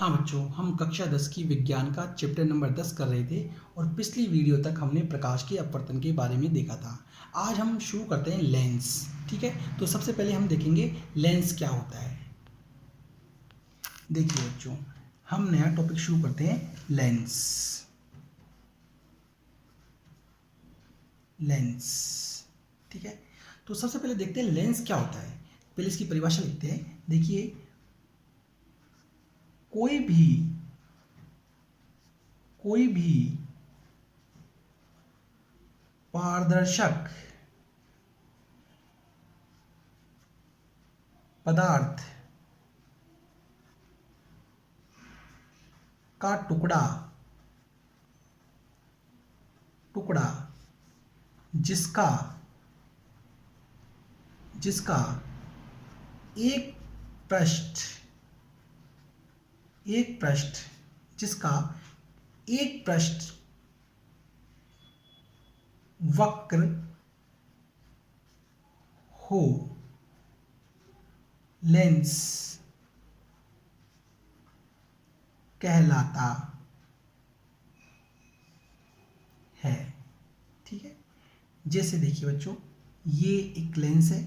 हाँ बच्चों, हम कक्षा 10 की विज्ञान का चैप्टर नंबर 10 कर रहे थे और पिछली वीडियो तक हमने प्रकाश के अपवर्तन के बारे में देखा था। आज हम शुरू करते हैं लेंस। ठीक है, तो सबसे पहले हम देखेंगे लेंस क्या होता है। देखिए बच्चों, हम नया टॉपिक शुरू करते हैं लेंस। लेंस, ठीक है। तो सबसे पहले देखते हैं लेंस क्या होता है। पहले इसकी परिभाषा लिखते हैं। देखिए, कोई भी पारदर्शक पदार्थ का टुकड़ा जिसका एक पृष्ठ वक्र हो, लेंस कहलाता है। ठीक है, जैसे देखिए बच्चों, ये एक लेंस है।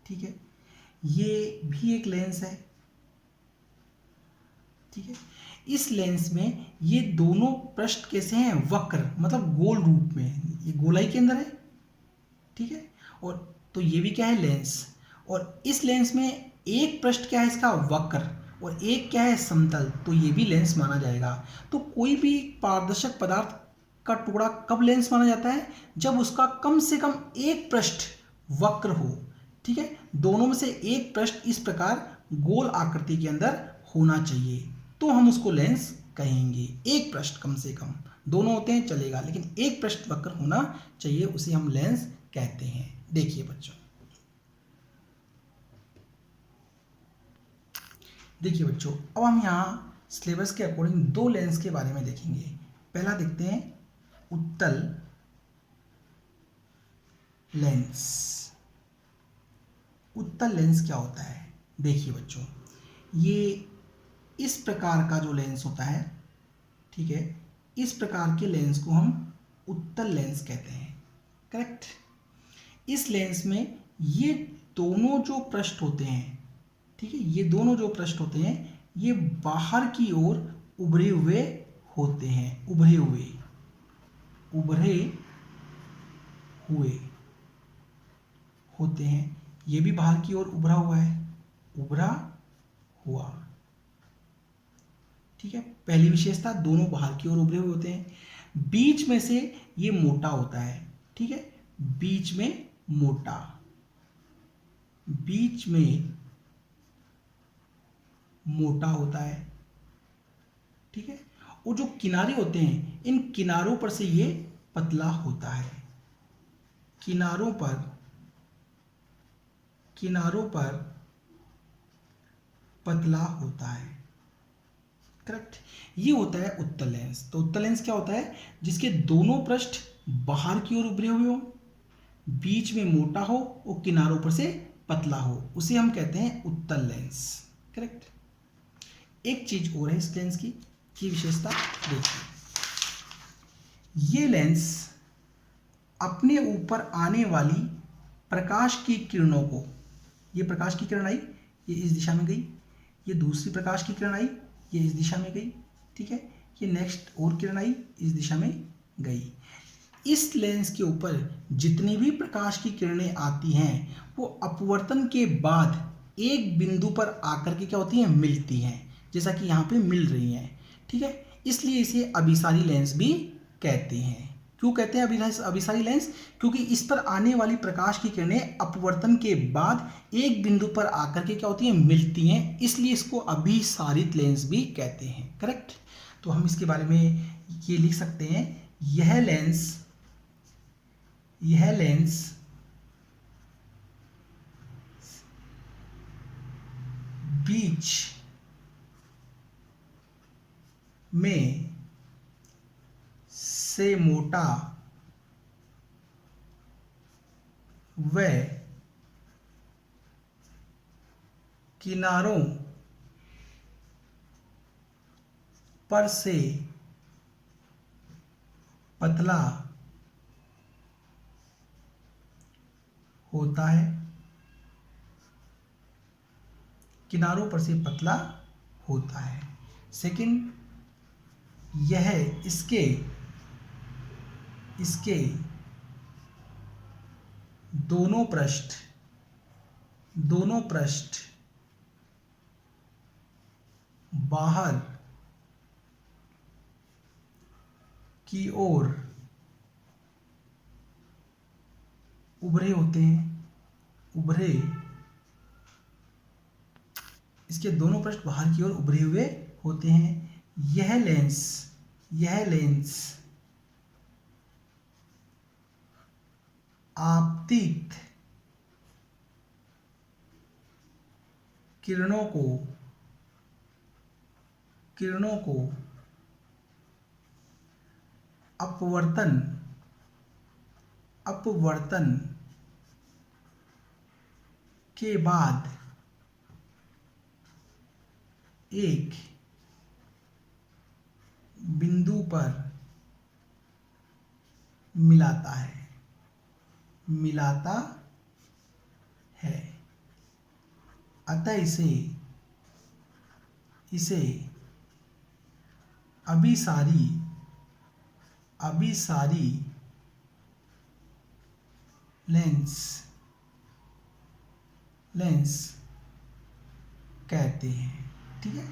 ठीक है, ये भी एक लेंस है। ठीक है, इस लेंस में ये दोनों पृष्ठ कैसे हैं? वक्र, मतलब गोल रूप में, ये गोलाई के अंदर है। ठीक है, और तो ये भी क्या है? लेंस। और इस लेंस में एक पृष्ठ क्या है इसका? वक्र, और एक क्या है? समतल। तो ये भी लेंस माना जाएगा। तो कोई भी पारदर्शक पदार्थ का टुकड़ा कब लेंस माना जाता है? जब उसका कम से कम एक पृष्ठ वक्र हो। ठीक है, दोनों में से एक पृष्ठ इस प्रकार गोल आकृति के अंदर होना चाहिए, तो हम उसको लेंस कहेंगे। एक पृष्ठ कम से कम, दोनों होते हैं चलेगा, लेकिन एक पृष्ठ वक्र होना चाहिए, उसे हम लेंस कहते हैं। देखिए बच्चों, अब हम यहाँ सिलेबस के अकॉर्डिंग दो लेंस के बारे में देखेंगे। पहला देखते हैं उत्तल लेंस। उत्तल लेंस क्या होता है? देखिए बच्चों, ये इस प्रकार का जो लेंस होता है, ठीक है, इस प्रकार के लेंस को हम उत्तल लेंस कहते हैं। करेक्ट। इस लेंस में ये दोनों जो पृष्ठ होते हैं, ठीक है, ये दोनों जो पृष्ठ होते हैं, ये बाहर की ओर उभरे हुए होते हैं। उभरे हुए होते हैं। ये भी बाहर की ओर उभरा हुआ है, उभरा हुआ। ठीक है, पहली विशेषता, दोनों बाहर की ओर उभरे हुए होते हैं। बीच में से ये मोटा होता है। ठीक है, बीच में मोटा होता है। ठीक है, और जो किनारे होते हैं, इन किनारों पर से ये पतला होता है। किनारों पर पतला होता है। करेक्ट, ये होता है उत्तल लेंस। तो उत्तल लेंस क्या होता है? जिसके दोनों पृष्ठ बाहर की ओर उभरे हुए हो, बीच में मोटा हो और किनारों पर से पतला हो, उसे हम कहते हैं उत्तल लेंस। करेक्ट। एक चीज और है इस लेंस की विशेषता। देखिए, ये लेंस अपने ऊपर आने वाली प्रकाश की किरणों को, ये प्रकाश की किरण आई, ये इस दिशा में गई, ये दूसरी प्रकाश की किरण आई, ये इस दिशा में गई। ठीक है, ये नेक्स्ट और किरण आई, इस दिशा में गई। इस लेंस के ऊपर जितनी भी प्रकाश की किरणें आती हैं, वो अपवर्तन के बाद एक बिंदु पर आकर के क्या होती हैं? मिलती हैं, जैसा कि यहाँ पे मिल रही हैं। ठीक है, इसलिए इसे अभिसारी लेंस भी कहते हैं। क्यों कहते हैं अभिसारी लेंस? क्योंकि इस पर आने वाली प्रकाश की किरणें अपवर्तन के बाद एक बिंदु पर आकर के क्या होती हैं? मिलती हैं, इसलिए इसको अभिसारित लेंस भी कहते हैं। करेक्ट। तो हम इसके बारे में ये लिख सकते हैं, यह लेंस बीच में से मोटा व किनारों पर से पतला होता है, किनारों पर से पतला होता है। सेकंड, यह इसके दोनों पृष्ठ बाहर की ओर उभरे होते हैं, इसके दोनों पृष्ठ बाहर की ओर उभरे हुए होते हैं। यह लेंस आपतित किरणों को अपवर्तन के बाद एक बिंदु पर मिलाता है। अतः इसे अभिसारी लेंस कहते हैं। ठीक है,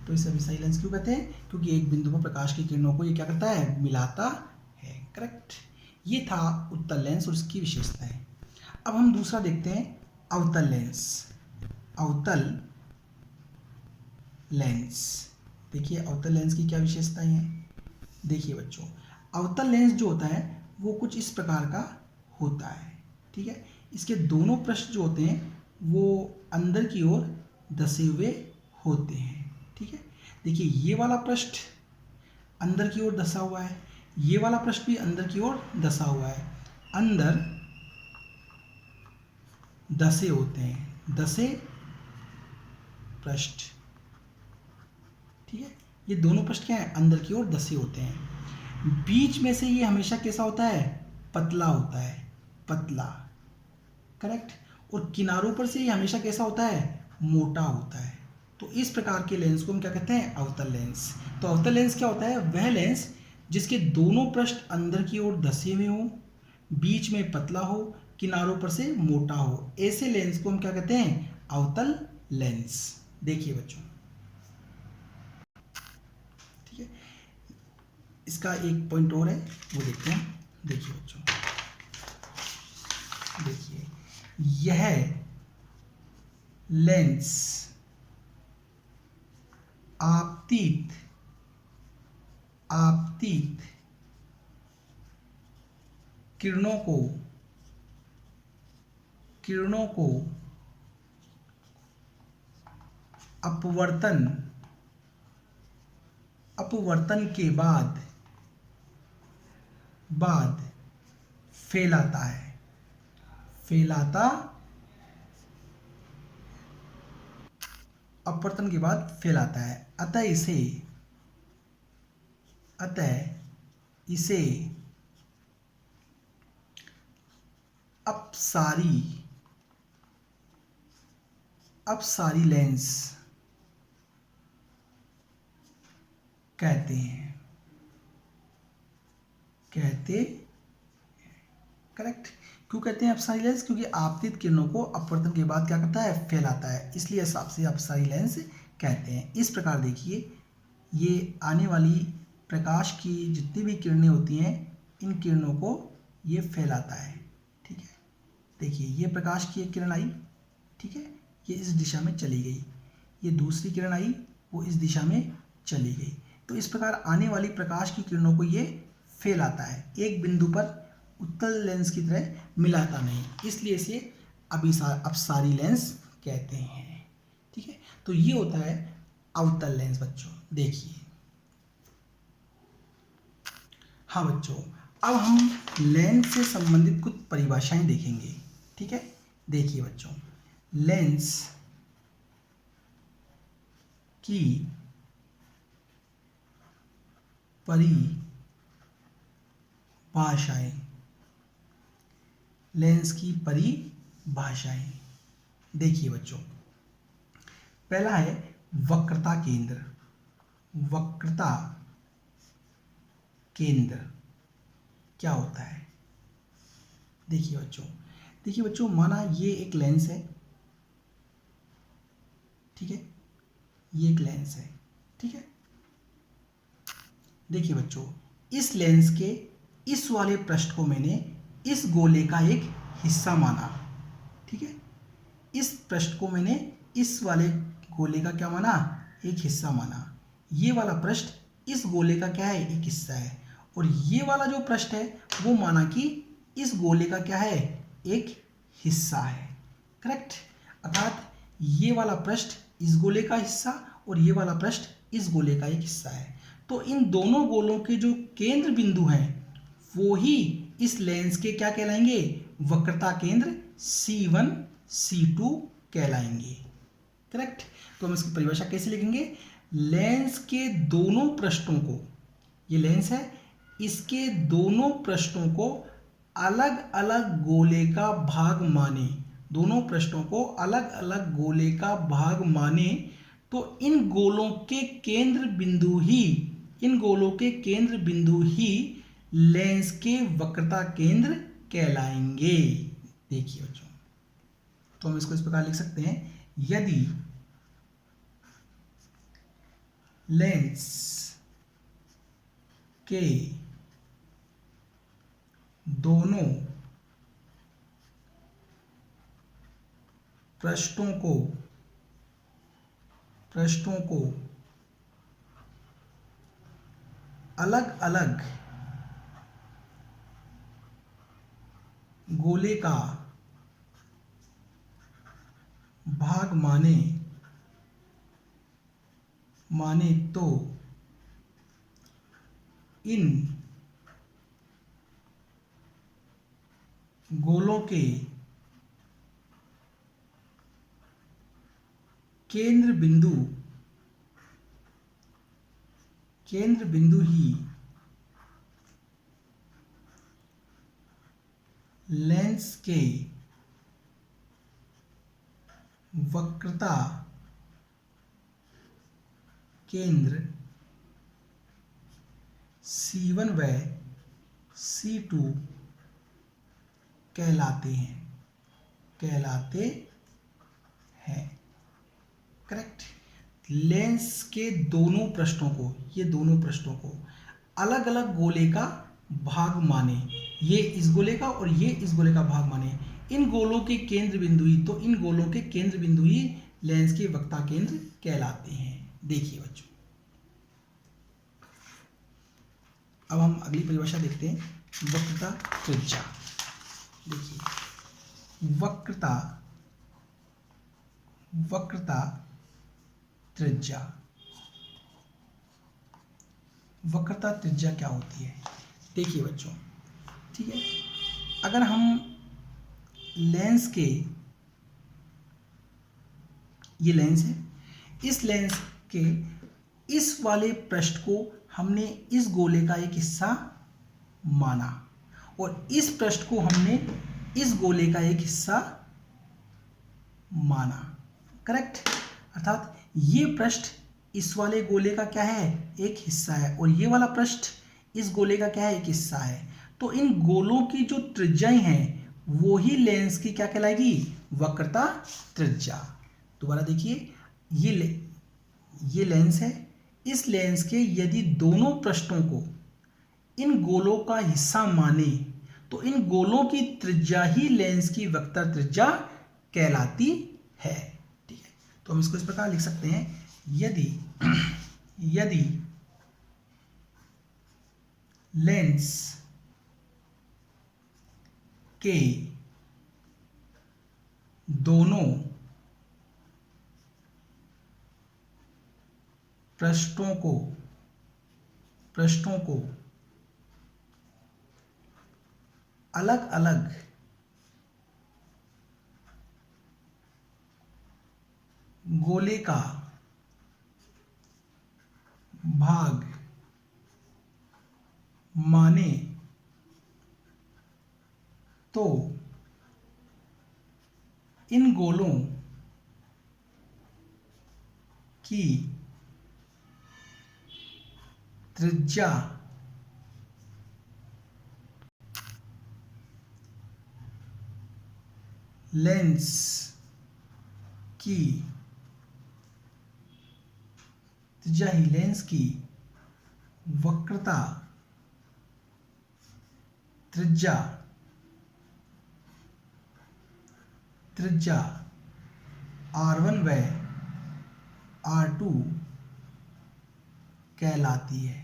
तो इसे अभिसारी लेंस क्यों कहते हैं? क्योंकि एक बिंदु पर प्रकाश की किरणों को ये क्या करता है? मिलाता है। करेक्ट। ये था उत्तल लेंस और इसकी विशेषताएं। अब हम दूसरा देखते हैं, अवतल लेंस। देखिए अवतल लेंस की क्या विशेषताएं हैं। देखिए बच्चों, अवतल लेंस जो होता है वो कुछ इस प्रकार का होता है। ठीक है, इसके दोनों पृष्ठ जो होते हैं वो अंदर की ओर धंसे हुए होते हैं। ठीक है, देखिए ये वाला पृष्ठ अंदर की ओर धंसा हुआ है, ये वाला पृष्ठ भी अंदर की ओर धंसा हुआ है। अंदर धंसे होते हैं, धंसे पृष्ठ। ठीक है, ये दोनों पृष्ठ क्या है? अंदर की ओर धंसे होते हैं। बीच में से ये हमेशा कैसा होता है? पतला होता है, पतला। करेक्ट। और किनारों पर से ये हमेशा कैसा होता है? मोटा होता है। तो इस प्रकार के लेंस को हम क्या कहते हैं? अवतल लेंस। तो अवतल लेंस क्या होता है? वह लेंस जिसके दोनों पृष्ठ अंदर की ओर धंसे हुए हों, बीच में पतला हो, किनारों पर से मोटा हो, ऐसे लेंस को हम क्या कहते हैं? अवतल लेंस। देखिए बच्चों, ठीक है, इसका एक पॉइंट और है, वो देखते हैं। देखिए बच्चों, देखिए यह लेंस आपतित किरणों को अपवर्तन के बाद फैलाता है, अपवर्तन के बाद फैलाता है। अतः इसे अपसारी लेंस कहते हैं। करेक्ट। क्यों कहते हैं अपसारी लेंस? क्योंकि आपतित किरणों को अपवर्तन के बाद क्या करता है? फैलाता है, इसलिए इसे अपसारी लेंस कहते हैं। इस प्रकार देखिए, ये आने वाली प्रकाश की जितनी भी किरणें होती हैं, इन किरणों को ये फैलाता है। ठीक है, देखिए ये प्रकाश की एक किरण आई, ठीक है, ये इस दिशा में चली गई, ये दूसरी किरण आई, वो इस दिशा में चली गई। तो इस प्रकार आने वाली प्रकाश की किरणों को ये फैलाता है, एक बिंदु पर उत्तल लेंस की तरह मिलाता नहीं, इसलिए इसे अपसारी लेंस कहते हैं। ठीक है, तो ये होता है अवतल लेंस बच्चों। देखिए, हाँ बच्चों, अब हम लेंस से संबंधित कुछ परिभाषाएं देखेंगे। ठीक है, देखिए बच्चों, लेंस की परिभाषाएं, लेंस की परिभाषाएं। देखिए बच्चों, पहला है वक्रता केंद्र। वक्रता केंद्र क्या होता है? देखिए बच्चों, माना ये एक लेंस है, ठीक है, ये एक लेंस है, ठीक है। देखिए बच्चों, इस लेंस के इस वाले पृष्ठ को मैंने इस गोले का एक हिस्सा माना, ठीक है। इस पृष्ठ को मैंने इस वाले गोले का क्या माना? एक हिस्सा माना। ये वाला पृष्ठ इस गोले का क्या है? एक हिस्सा है। और ये वाला जो पृष्ठ है वो माना कि इस गोले का क्या है? एक हिस्सा है। करेक्ट। अर्थात ये वाला पृष्ठ इस गोले का हिस्सा और ये वाला पृष्ठ इस गोले का एक हिस्सा है। तो इन दोनों गोलों के जो केंद्र बिंदु हैं वो ही इस लेंस के क्या कहलाएंगे? वक्रता केंद्र C1 C2 कहलाएंगे। करेक्ट। तो हम इसकी परिभाषा कैसे लिखेंगे? लेंस के दोनों पृष्ठों को, ये लेंस है, इसके दोनों पृष्ठों को अलग अलग गोले का भाग माने, दोनों पृष्ठों को अलग अलग गोले का भाग माने, तो इन गोलों के केंद्र बिंदु ही, इन गोलों के केंद्र बिंदु ही लेंस के वक्रता केंद्र कहलाएंगे। देखिए बच्चों, तो हम इसको इस प्रकार लिख सकते हैं, यदि लेंस के दोनों पृष्ठों को अलग अलग गोले का भाग माने तो इन गोलों के केंद्र बिंदु ही लेंस के वक्रता केंद्र C1 व C2 कहलाते हैं। करेक्ट। लेंस के दोनों पृष्ठों को, ये दोनों पृष्ठों को अलग अलग गोले का भाग माने, ये इस गोले का और ये इस गोले का भाग माने, इन गोलों के केंद्र बिंदु ही, तो इन गोलों के केंद्र बिंदु ही लेंस के वक्रता केंद्र कहलाते हैं। देखिए बच्चों, अब हम अगली परिभाषा देखते हैं, वक्रता त्रिज्या। देखिए, वक्रता त्रिज्या, वक्रता त्रिज्या क्या होती है? देखिए बच्चों, ठीक है, अगर हम लेंस के, ये लेंस है, इस लेंस के इस वाले पृष्ठ को हमने इस गोले का एक हिस्सा माना और इस पृष्ठ को हमने इस गोले का एक हिस्सा माना। करेक्ट। अर्थात ये पृष्ठ इस वाले गोले का क्या है? एक हिस्सा है और ये वाला पृष्ठ इस गोले का क्या है? एक हिस्सा है। तो इन गोलों की जो त्रिज्याएं हैं वो ही लेंस की क्या कहलाएगी? वक्रता त्रिज्या। दोबारा देखिए, ये लेंस है, इस लेंस के यदि दोनों पृष्ठों को इन गोलों का हिस्सा माने तो इन गोलों की त्रिज्या ही लेंस की वक्रता त्रिज्या कहलाती है। ठीक है, तो हम इसको इस प्रकार लिख सकते हैं, यदि लेंस के दोनों पृष्ठों को अलग अलग गोले का भाग माने तो इन गोलों की त्रिज्या लेंस की त्रिज्या ही लेंस की वक्रता त्रिज्या त्रिज्या R1 व R2 कहलाती है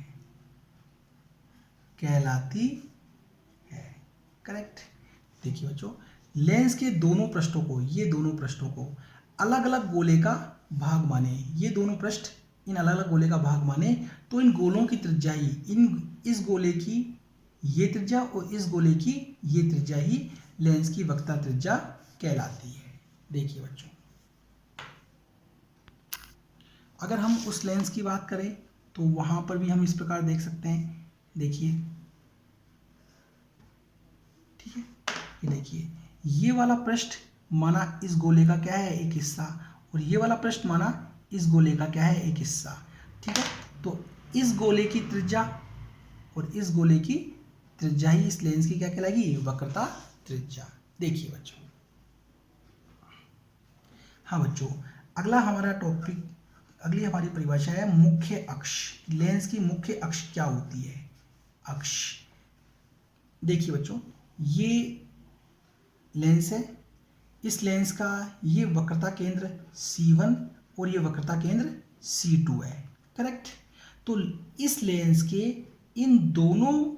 करेक्ट। देखिए बच्चों, लेंस के दोनों पृष्ठों को, ये दोनों पृष्ठों को अलग अलग गोले का भाग माने, ये दोनों पृष्ठ इन अलग अलग गोले का भाग माने तो इन गोलों की त्रिज्या ही इस गोले की ये त्रिज्या और इस गोले की ये त्रिज्या ही लेंस की वक्रता त्रिज्या कहलाती है। देखिए बच्चों, अगर हम उस लेंस की बात करें तो वहां पर भी हम इस प्रकार देख सकते हैं। देखिए, ठीक है, ये देखिए, ये वाला पृष्ठ माना इस गोले का क्या है, एक हिस्सा, और ये वाला पृष्ठ माना इस गोले का क्या है, एक हिस्सा। ठीक है, तो इस गोले की त्रिज्या और इस गोले की त्रिज्या ही इस लेंस की क्या कहलाएगी, वक्रता त्रिज्या। देखिए बच्चों, हाँ बच्चों, अगला हमारा टॉपिक, अगली हमारी परिभाषा है मुख्य अक्ष। लेंस की मुख्य अक्ष क्या होती है, अक्ष। देखिए बच्चों, ये लेंस है, इस लेंस का ये वक्रता केंद्र C1 और ये वक्रता केंद्र C2 है, करेक्ट। तो इस लेंस के इन दोनों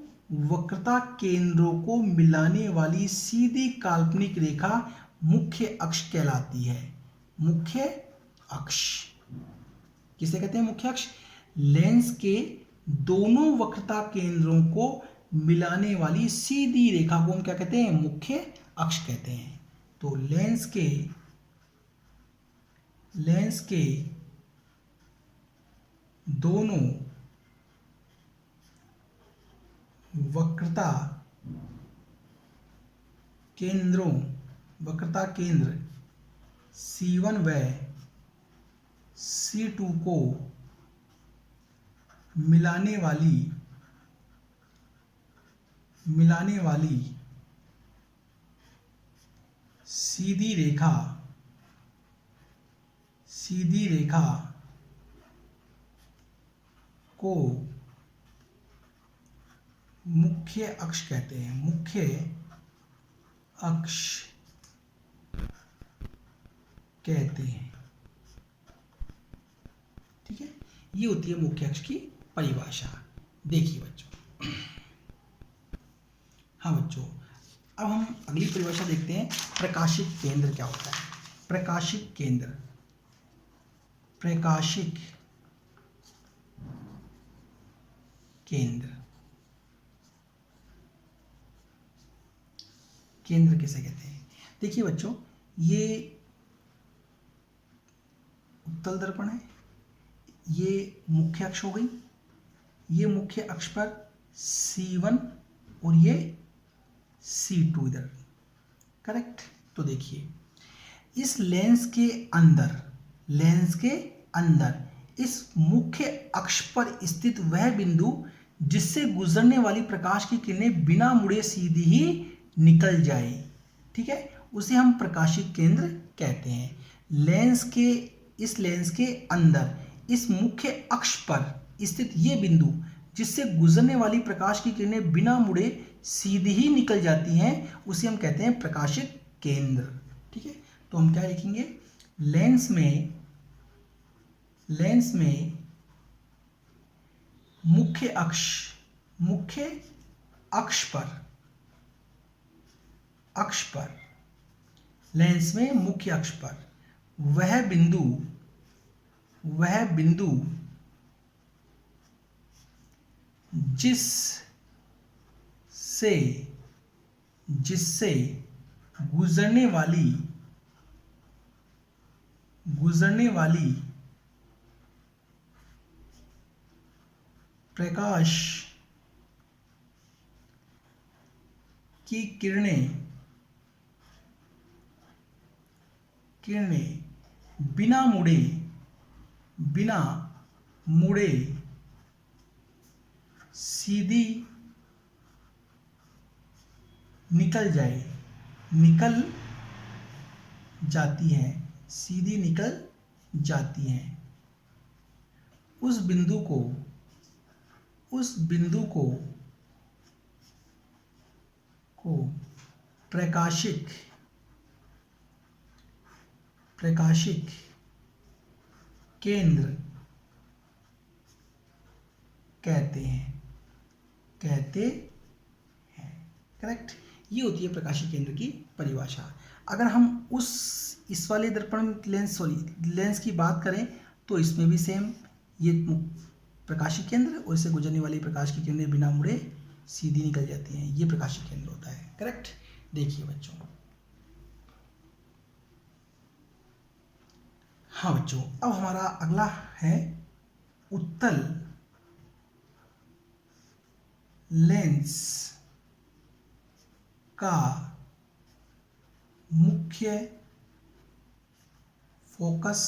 वक्रता केंद्रों को मिलाने वाली सीधी काल्पनिक रेखा मुख्य अक्ष कहलाती है। मुख्य अक्ष किसे कहते हैं, मुख्य अक्ष। लेंस के दोनों वक्रता केंद्रों को मिलाने वाली सीधी रेखा को हम क्या कहते हैं, मुख्य अक्ष कहते हैं। तो लेंस के दोनों वक्रता केंद्र C1 व C2 को मिलाने वाली सीधी रेखा को मुख्य अक्ष कहते हैं, मुख्य अक्ष कहते हैं। ठीक है, ये होती है मुख्य अक्ष की परिभाषा। देखिए बच्चों, हाँ बच्चों, अब हम अगली परिभाषा देखते हैं, प्रकाशिक केंद्र क्या होता है। प्रकाशिक केंद्र किसे कहते हैं। देखिए बच्चों, ये उत्तल दर्पण है, ये मुख्य अक्ष हो गई, ये मुख्य अक्ष पर C1 और ये C2 इधर, करेक्ट। तो देखिए, इस लेंस के अंदर इस मुख्य अक्ष पर स्थित वह बिंदु जिससे गुजरने वाली प्रकाश की किरणें बिना मुड़े सीधी ही निकल जाए, ठीक है, उसे हम प्रकाशिक केंद्र कहते हैं। इस लेंस के अंदर इस मुख्य अक्ष पर स्थित ये बिंदु जिससे गुजरने वाली प्रकाश की किरणें बिना मुड़े सीधी ही निकल जाती हैं, उसे हम कहते हैं प्रकाशिक केंद्र। ठीक है, तो हम क्या लिखेंगे, लेंस में मुख्य अक्ष पर वह बिंदु जिससे गुजरने वाली प्रकाश की किरणें बिना मुड़े सीधी निकल जाती हैं, सीधी निकल जाती हैं। उस बिंदु को प्रकाशिक केंद्र कहते हैं। करेक्ट। ये होती है प्रकाशिक केंद्र की परिभाषा। अगर हम इस वाले दर्पण लेंस की बात करें तो इसमें भी सेम, ये प्रकाशिक केंद्र और इससे गुजरने वाली प्रकाश की किरणें बिना मुड़े सीधी निकल जाती हैं, ये प्रकाशिक केंद्र होता है। करेक्ट। देखिए बच्चों, हाँ बच्चों, अब हमारा अगला है उत्तल लेंस का मुख्य फोकस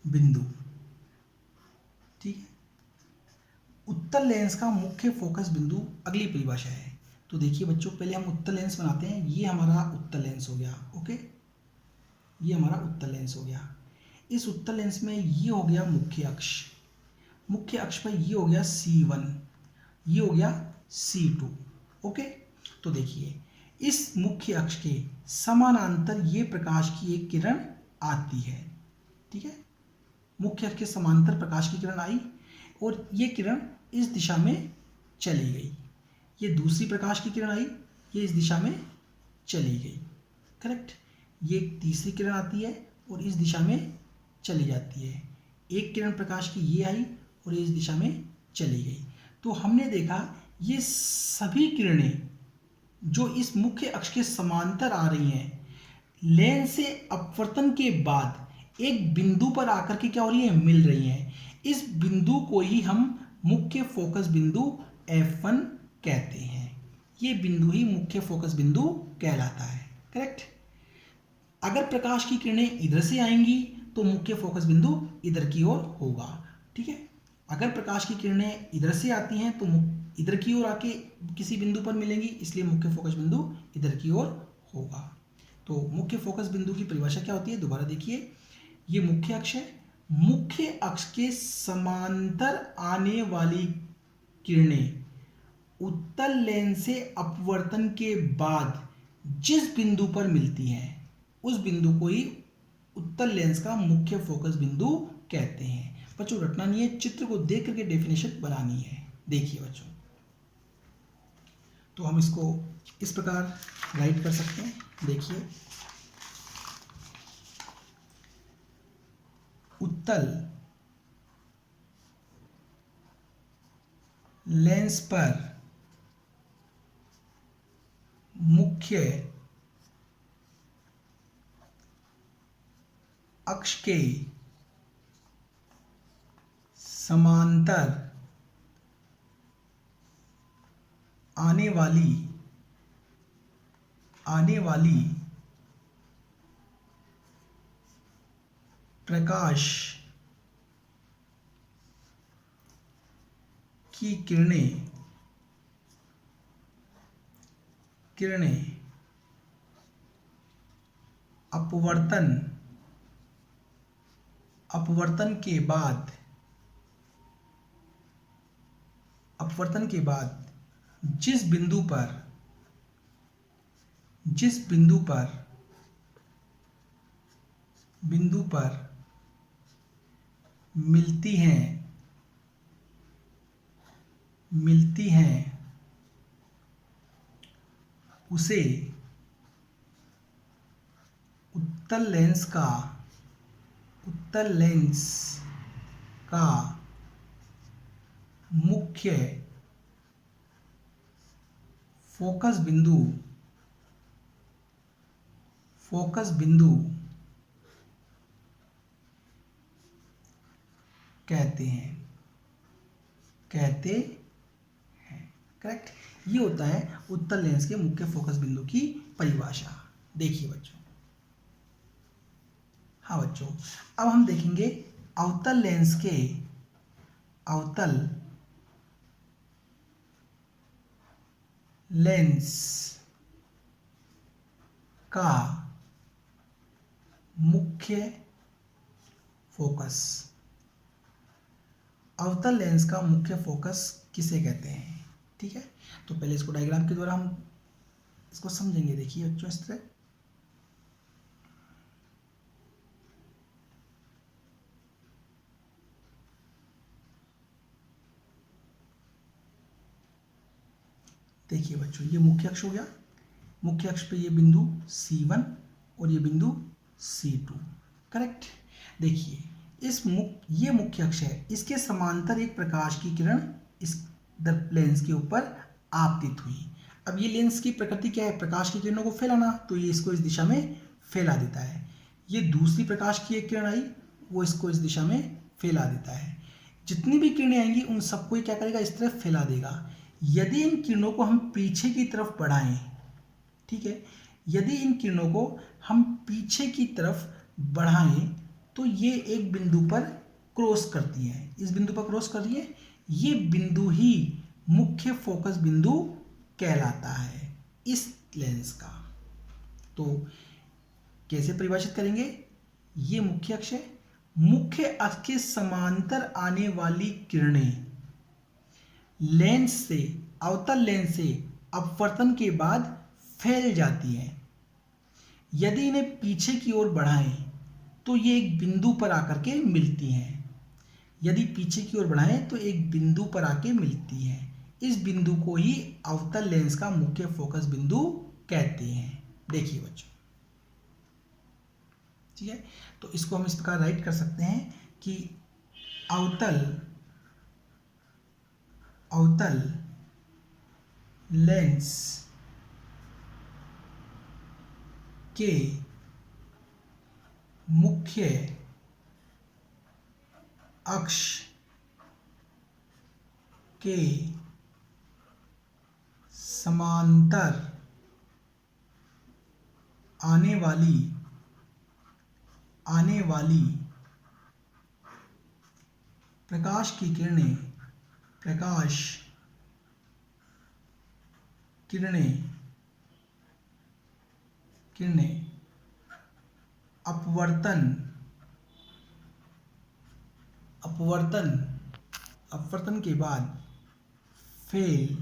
बिंदु। ठीक है, उत्तल लेंस का मुख्य फोकस बिंदु अगली परिभाषा है। तो देखिए बच्चों, पहले हम उत्तल लेंस बनाते हैं। ये हमारा उत्तल लेंस हो गया। ओके, ये हमारा उत्तल लेंस हो गया। इस उत्तल लेंस में ये हो गया मुख्य अक्ष पर ये हो गया C1, ये हो गया C2। ओके, तो देखिए इस मुख्य अक्ष के समानांतर ये प्रकाश की एक किरण आती है। ठीक है, मुख्य अक्ष के समांतर प्रकाश की किरण आई और ये किरण इस दिशा में चली गई। ये दूसरी प्रकाश की किरण आई, ये इस दिशा में चली गई। करेक्ट। ये तीसरी किरण आती है और इस दिशा में चली जाती है। एक किरण प्रकाश की ये आई और ये इस दिशा में चली गई। तो हमने देखा ये सभी किरणें जो इस मुख्य अक्ष के समांतर आ रही हैं, लेंस से अपवर्तन के बाद एक बिंदु पर आकर के क्या हो रही है, मिल रही हैं। इस बिंदु को ही हम मुख्य फोकस बिंदु F1 कहते हैं। ये बिंदु ही मुख्य फोकस बिंदु कहलाता है। करेक्ट। अगर प्रकाश की किरणें इधर से आएंगी तो मुख्य फोकस बिंदु इधर की ओर होगा। ठीक है, अगर प्रकाश की किरणें इधर से आती हैं तो इधर की ओर आके किसी बिंदु पर मिलेंगी, इसलिए मुख्य फोकस बिंदु इधर की ओर होगा। तो मुख्य फोकस बिंदु की परिभाषा क्या होती है, दोबारा देखिए। ये मुख्य अक्ष है, मुख्य अक्ष के समांतर आने वाली किरणें उत्तल लेंस से अपवर्तन के बाद जिस बिंदु पर मिलती हैं उस बिंदु को ही उत्तल लेंस का मुख्य फोकस बिंदु कहते हैं। बच्चों रटना नहीं है, चित्र को देख करके डेफिनेशन बनानी है। देखिए बच्चों, तो हम इसको इस प्रकार राइट कर सकते हैं। देखिए, उत्तल लेंस पर मुख्य अक्ष के समांतर आने वाली प्रकाश की किरणें अपवर्तन के बाद जिस बिंदु पर मिलती हैं उसे उत्तल लेंस का मुख्य फोकस बिंदु कहते हैं। करेक्ट। ये होता है उत्तल लेंस के मुख्य फोकस बिंदु की परिभाषा। देखिए बच्चों, हाँ बच्चों, अब हम देखेंगे अवतल लेंस के अवतल लेंस का मुख्य फोकस। अवतल लेंस का मुख्य फोकस किसे कहते हैं? ठीक है, तो पहले इसको डायग्राम के द्वारा हम इसको समझेंगे। देखिए बच्चों, इस तरह देखिए बच्चों, ये मुख्य अक्ष हो गया। मुख्य अक्ष पे ये बिंदु C1 और ये बिंदु C2, करेक्ट। देखिए ये मुख्य अक्ष है, इसके समांतर एक प्रकाश की किरण इस लेंस के ऊपर आपतित हुई। अब ये लेंस की प्रकृति क्या है? प्रकाश की किरणों को फैलाना, तो ये इसको इस दिशा में फैला देता है। ये दूसरी प्रकाश की एक किरण आई, वो इसको इस दिशा में फैला देता है। जितनी भी किरणें आएंगी उन सबको ये क्या करेगा? इस तरफ फैला देगा। यदि इन किरणों को हम पीछे की तरफ बढ़ाएं, ठीक है, यदि इन किरणों को हम पीछे की तरफ बढ़ाएं तो ये एक बिंदु पर क्रॉस करती हैं। इस बिंदु पर क्रॉस कर रही है, ये बिंदु ही मुख्य फोकस बिंदु कहलाता है इस लेंस का। तो कैसे परिभाषित करेंगे? ये मुख्य अक्ष है, मुख्य अक्ष के समांतर आने वाली किरणें लेंस से, अवतल लेंस से अपवर्तन के बाद फैल जाती हैं। यदि इन्हें पीछे की ओर बढ़ाएं तो ये एक बिंदु पर आकर के मिलती हैं। यदि पीछे की ओर बढ़ाएं तो एक बिंदु पर आके मिलती हैं। इस बिंदु को ही अवतल लेंस का मुख्य फोकस बिंदु कहते हैं। देखिए बच्चों, ठीक है, तो इसको हम इस प्रकार राइट कर सकते हैं कि अवतल लेंस के मुख्य अक्ष के समांतर आने वाली प्रकाश की किरणें अपवर्तन के बाद फैल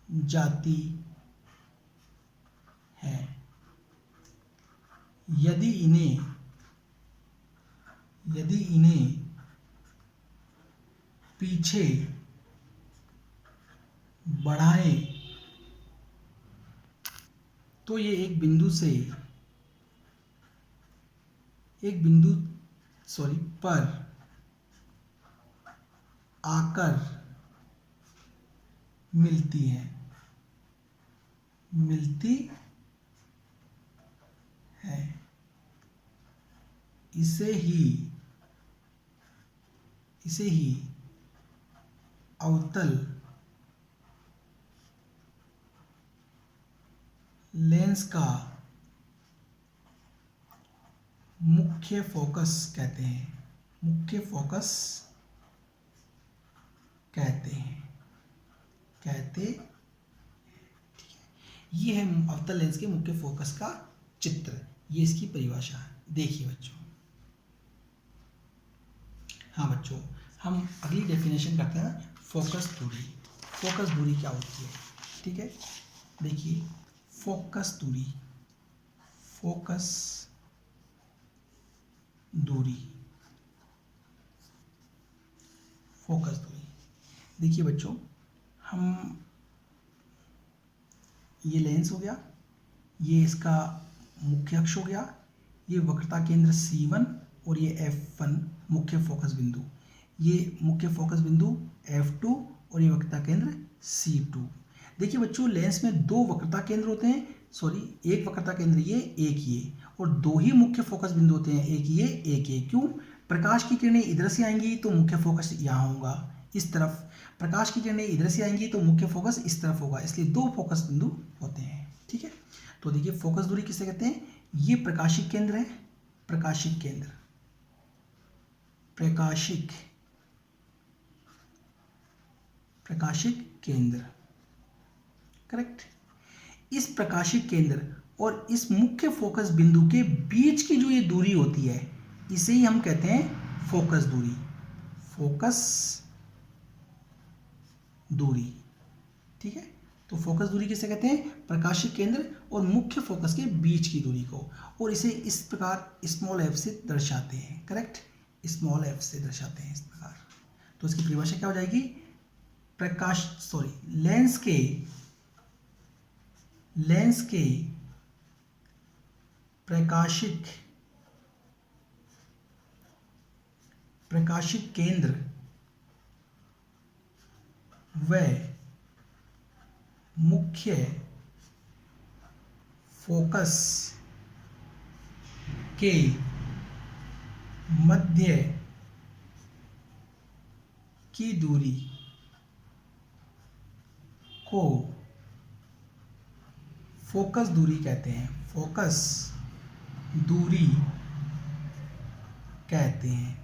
जाती है। यदि इन्हें पीछे बढ़ाएं तो ये एक बिंदु पर आकर मिलती है। इसे ही अवतल लेंस का मुख्य फोकस कहते हैं। ठीक है, ये है अवतल लेंस के मुख्य फोकस का चित्र, ये इसकी परिभाषा है। देखिए बच्चों, हाँ बच्चों, हम अगली डेफिनेशन करते हैं फोकस दूरी। फोकस दूरी क्या होती है? ठीक है, देखिए फोकस दूरी देखिए बच्चों, हम ये लेंस हो गया, ये इसका मुख्य अक्ष हो गया, ये वक्रता केंद्र C1 और ये F1 मुख्य फोकस बिंदु, ये मुख्य फोकस बिंदु F2 और ये वक्रता केंद्र C2। देखिए बच्चों, लेंस में दो वक्रता केंद्र होते हैं, एक वक्रता केंद्र ये, एक ये, और दो ही मुख्य फोकस बिंदु होते हैं, एक ये एक ये। क्यों? प्रकाश की किरणें इधर से आएंगी तो मुख्य फोकस यहाँ होगा, इस तरफ प्रकाश की किरणें इधर से आएंगी तो मुख्य फोकस इस तरफ होगा, इसलिए दो फोकस बिंदु होते हैं। ठीक है, तो देखिए फोकस दूरी किसे कहते हैं, ये प्रकाशिक केंद्र है, प्रकाशिक केंद्र, प्रकाशिक केंद्र, करेक्ट। इस प्रकाशिक केंद्र और इस मुख्य फोकस बिंदु के बीच की जो ये दूरी होती है इसे ही हम कहते हैं फोकस दूरी, फोकस दूरी। ठीक है, तो फोकस दूरी किसे कहते हैं, प्रकाशिक केंद्र और मुख्य फोकस के बीच की दूरी को, और इसे इस प्रकार स्मॉल एफ से दर्शाते हैं, करेक्ट, स्मॉल एफ से दर्शाते हैं इस प्रकार। तो इसकी परिभाषा क्या हो जाएगी, लेंस के प्रकाशिक केंद्र व मुख्य फोकस के मध्य की दूरी को फोकस दूरी कहते हैं, फोकस दूरी कहते हैं,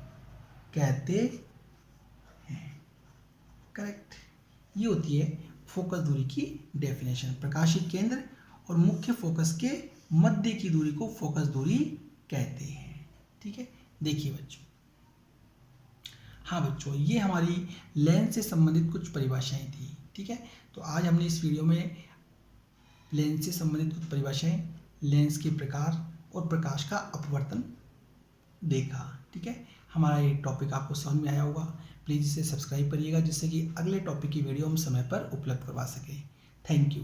करेक्ट। ये होती है फोकस दूरी की डेफिनेशन, प्रकाशिक केंद्र और मुख्य फोकस के मध्य की दूरी को फोकस दूरी कहते हैं। ठीक है, देखिए बच्चों, हाँ बच्चों, ये हमारी लेंस से संबंधित कुछ परिभाषाएं थी। ठीक है, तो आज हमने इस वीडियो में लेंस से संबंधित कुछ परिभाषाएं, लेंस के प्रकार और प्रकाश का अपवर्तन देखा। ठीक है, हमारा ये टॉपिक आपको समझ में आया होगा। प्लीज़ इसे सब्सक्राइब करिएगा जिससे कि अगले टॉपिक की वीडियो हम समय पर उपलब्ध करवा सकें। Thank you.